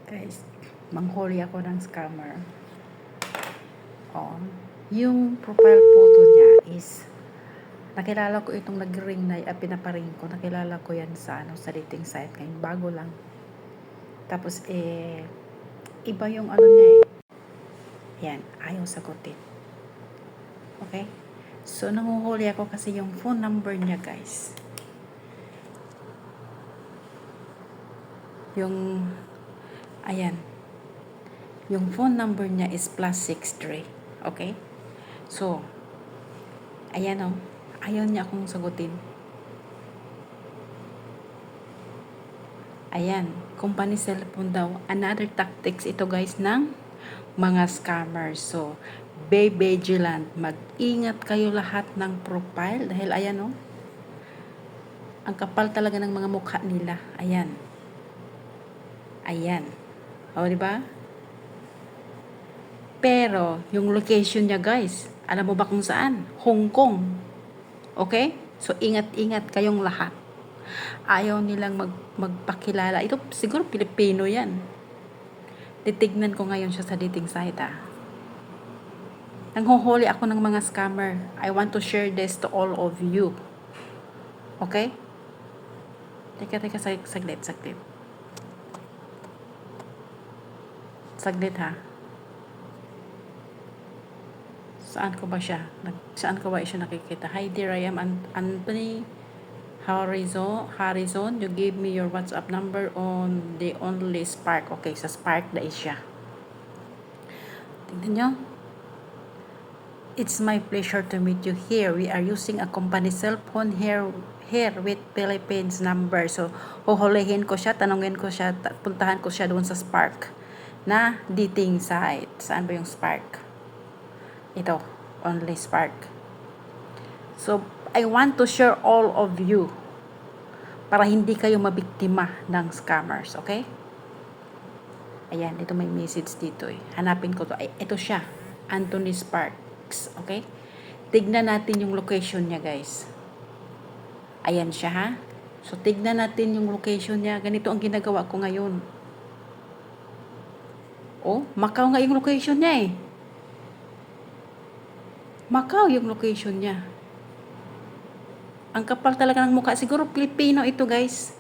Guys, manghuli ako ng scammer. Oh, yung profile photo niya is nakilala ko itong nag-ring na pinaparing ko. Nakilala ko yan sa dating site ngayon. Bago lang. Tapos iba yung ano niya eh. Yan, ayaw sagutin. Okay? So, nanguhuli ako kasi yung phone number niya, guys. Ayan. Yung phone number niya is +63. Okay? So, ayan o. Ayaw niya akong sagutin. Ayan. Company cellphone daw. Another tactics ito guys ng mga scammers. So, be vigilant. Mag-ingat kayo lahat ng profile. Dahil ayan o. Ang kapal talaga ng mga mukha nila. Ayan. Ayan. O, diba? Pero, yung location niya guys, alam mo ba kung saan? Hong Kong. Okay? So, ingat-ingat kayong lahat. Ayaw nilang magpakilala. Ito, siguro Pilipino yan. Titignan ko ngayon siya sa dating site Nanghuhuli ako ng mga scammer. I want to share this to all of you. Okay? Teka, saglit. Saglit ha. Saan ko ba siya nakikita? Hi dear, I am Anthony Harrison. You gave me your WhatsApp number on the only Spark. Okay, sa Spark na siya. Tignan nyo. It's my pleasure to meet you here. We are using a company cell phone here with Philippines number. So, huhulihin ko siya, tanungin ko siya, puntahan ko siya doon sa Spark na dating site. Saan ba yung Spark? Ito, only Spark. So, I want to share all of you para hindi kayo mabiktima ng scammers, okay? Ayan, ito may message dito eh. Hanapin ko to. Ay, ito siya, Anthony Sparks, okay? Tignan natin yung location niya, guys. Ayan siya, ha? So, tignan natin yung location niya. Ganito ang ginagawa ko ngayon. Oh, Macau nga yung location niya eh. Macau yung location niya. Ang kapal talaga ng mukha. Siguro Pilipino ito, guys.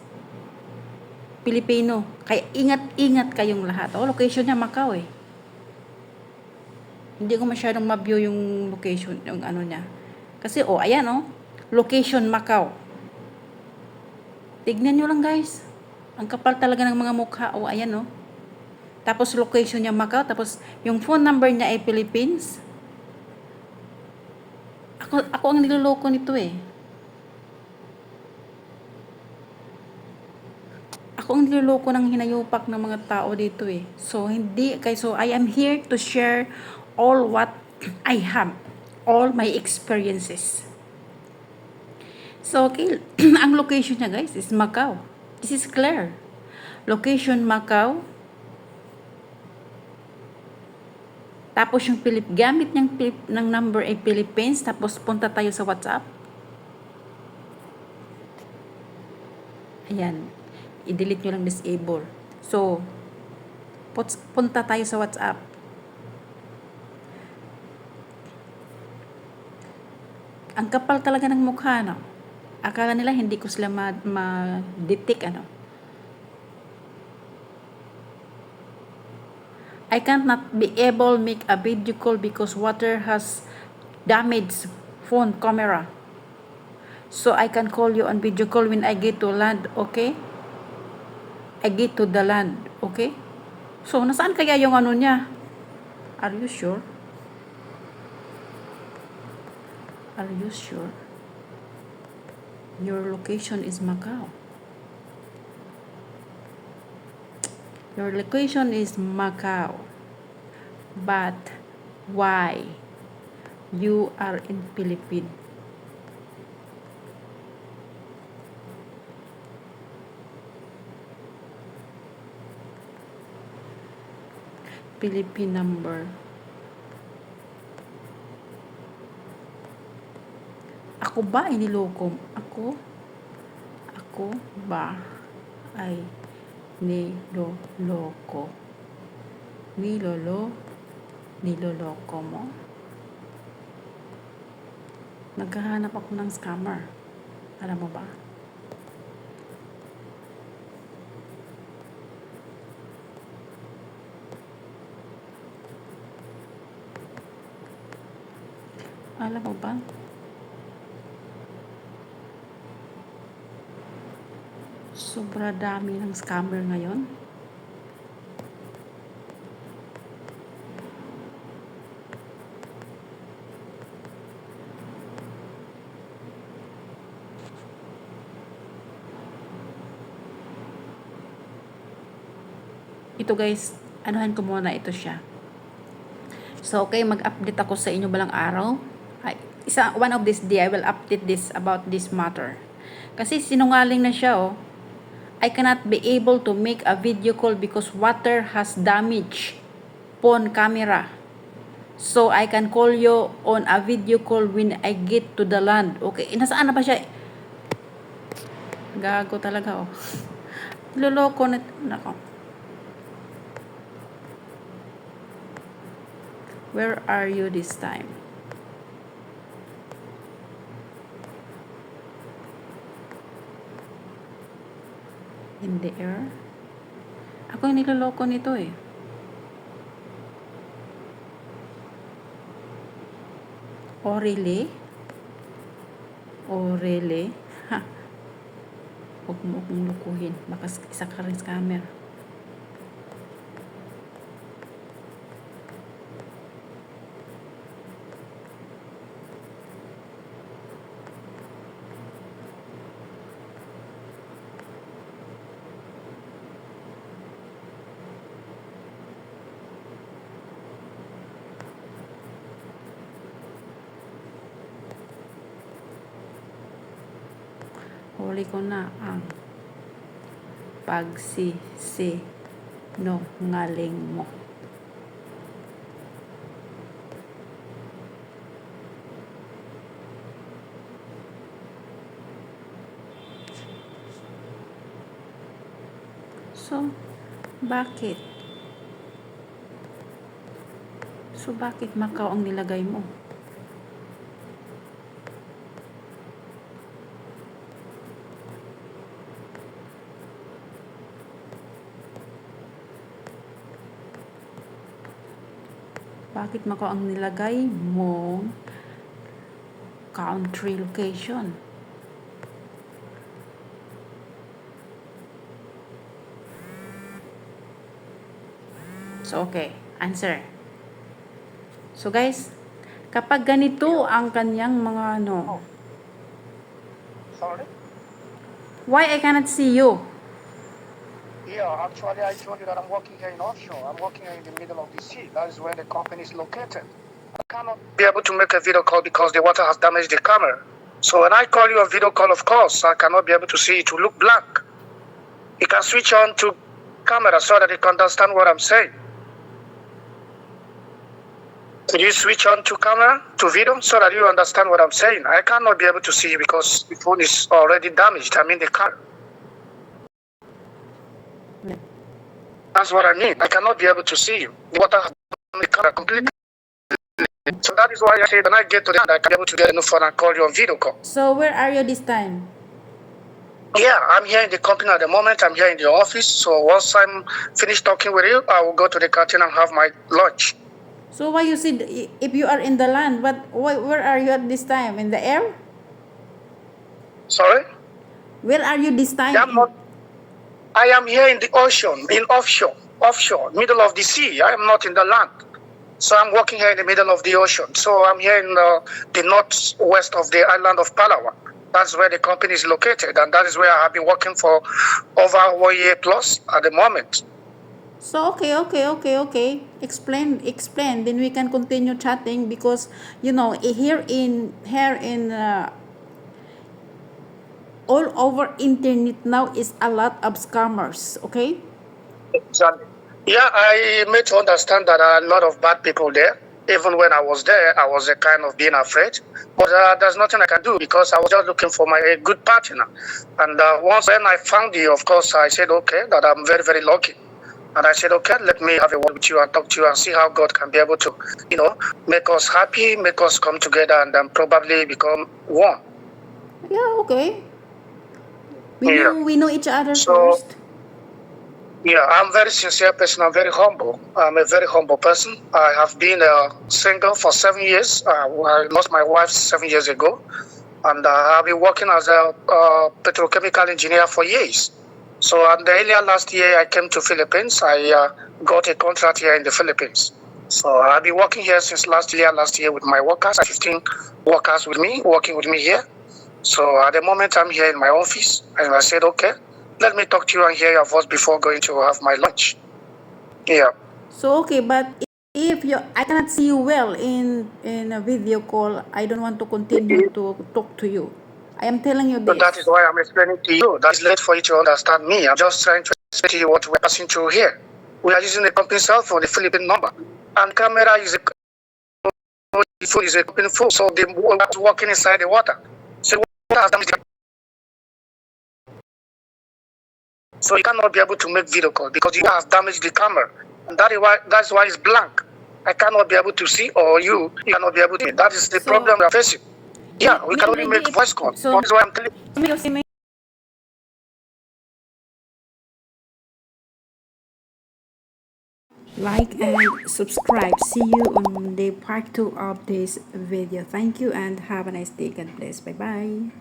Pilipino. Kaya ingat-ingat kayong lahat. Oh, location niya Macau eh. Hindi ko masyadong ma-view yung location, yung ano niya. Kasi, oh, ayan oh. Location Macau. Tignan nyo lang, guys. Ang kapal talaga ng mga mukha. Oh, ayan oh. Tapos location niya Macau. Tapos yung phone number niya ay Philippines. Ako ang niloloko nito eh. Ako ang niloloko ng hinayupak ng mga tao dito eh. So I am here to share all what I have, all my experiences. So okay, ang location niya guys is Macau. This is clear. Location Macau. Tapos yung gamit niyang ng number ay Philippines. Tapos punta tayo sa WhatsApp. Ayan. I-delete nyo lang disable. So, punta tayo sa WhatsApp. Ang kapal talaga ng mukha, no? Akala nila hindi ko sila ma-detect, ano? I can't not be able make a video call because water has damaged phone camera. So, I can call you on video call when I get to land, okay? I get to the land, okay? So, nasaan kaya yung ano niya? Are you sure? Are you sure? Your location is Macau. Your location is Macau. But why you are in Philippines? Philippine number. Ako ba ay niloko? Ako ba ay niloloko. Niloloko mo. Naghahanap ako ng scammer. Alam mo ba? Alam mo ba? Sobra dami ng scammer ngayon. Ito guys, anuhan ko muna ito siya. So okay, mag-update ako sa inyo balang araw. One of this day, I will update this about this matter. Kasi sinungaling na siya oh. I cannot be able to make a video call because water has damaged phone camera. So I can call you on a video call when I get to the land. Okay, nasaan na ba siya? Gago talaga oh. Loloko na nako. Where are you this time? In the air? Ako yung niloloko nito eh. Oh really? Oh really? Ha. Huwag mo akong lukuhin. Baka isa ka rin scammer. Huli ko na ang pagsisinungaling mo. So, bakit? Bakit Macau ang nilagay mo? Bakit Macau ang nilagay mong country location? So, okay. Answer. So, guys, kapag ganito ang kanyang mga ano, Sorry? why I cannot see you? Yeah, actually I told you that I'm working here in offshore. I'm working here in the middle of the sea. That is where the company is located. I cannot be able to make a video call because the water has damaged the camera. So when I call you a video call, of course, I cannot be able to see it to look blank. You can switch on to camera so that you can understand what I'm saying. Could you switch on to camera, to video, so that you understand what I'm saying? I cannot be able to see you because the phone is already damaged. I mean the camera. That's what I mean. I cannot be able to see you. The water has damaged the camera completely. So that is why I say when I get to the end, I can be able to get a new phone and call you on video call. So, where are you this time? Yeah, I'm here in the company at the moment. I'm here in the office. So once I'm finished talking with you, I will go to the canteen and have my lunch. So, why you said if you are in the land, where are you at this time? In the air? Sorry? Where are you this time? I am here in the ocean, in offshore, middle of the sea. I am not in the land. So I'm working here in the middle of the ocean. So I'm here in the northwest of the island of Palawan. That's where the company is located, and that is where I have been working for over 1 year plus at the moment. So, okay. Explain. Then we can continue chatting because, you know, here in all over internet now is a lot of scammers, okay? Exactly. Yeah, I made to understand that there are a lot of bad people there. Even when I was there, I was kind of being afraid. But there's nothing I can do because I was just looking for a good partner. And once when I found you, of course, I said, okay, that I'm very, very lucky. And I said, okay, let me have a word with you and talk to you and see how God can be able to, make us happy, make us come together, and then probably become one. Yeah, okay. Yeah. We know each other So, first. yeah, I'm a very sincere person. I'm very humble. I'm a very humble person. I have been single for 7 years. I lost my wife 7 years ago. And I've been working as a petrochemical engineer for years. So earlier last year, I came to Philippines. I got a contract here in the Philippines. So I've been working here since last year with my workers. I have 15 workers with me, working with me here. So at the moment, I'm here in my office. And I said, okay, let me talk to you and hear your voice before going to have my lunch. Yeah. So okay, but if I cannot see you well in a video call, I don't want to continue to talk to you. I am telling you So that is this. why I'm explaining to you. That's late for you to understand me. I'm just trying to explain to you what we're passing through here. We are using a company cell phone, the Philippine number. And camera is the phone is a company phone. So the was walking inside the water. So water has damaged so you cannot be able to make video call because you have damaged the camera. And that's why it's blank. I cannot be able to see, or you cannot be able to. That is the problem we are facing. Yeah, we can only make voice calls. So, That's why I'm telling you. like and subscribe. See you on the part 2 of this video. Thank you and have a nice day. God bless. Bye bye.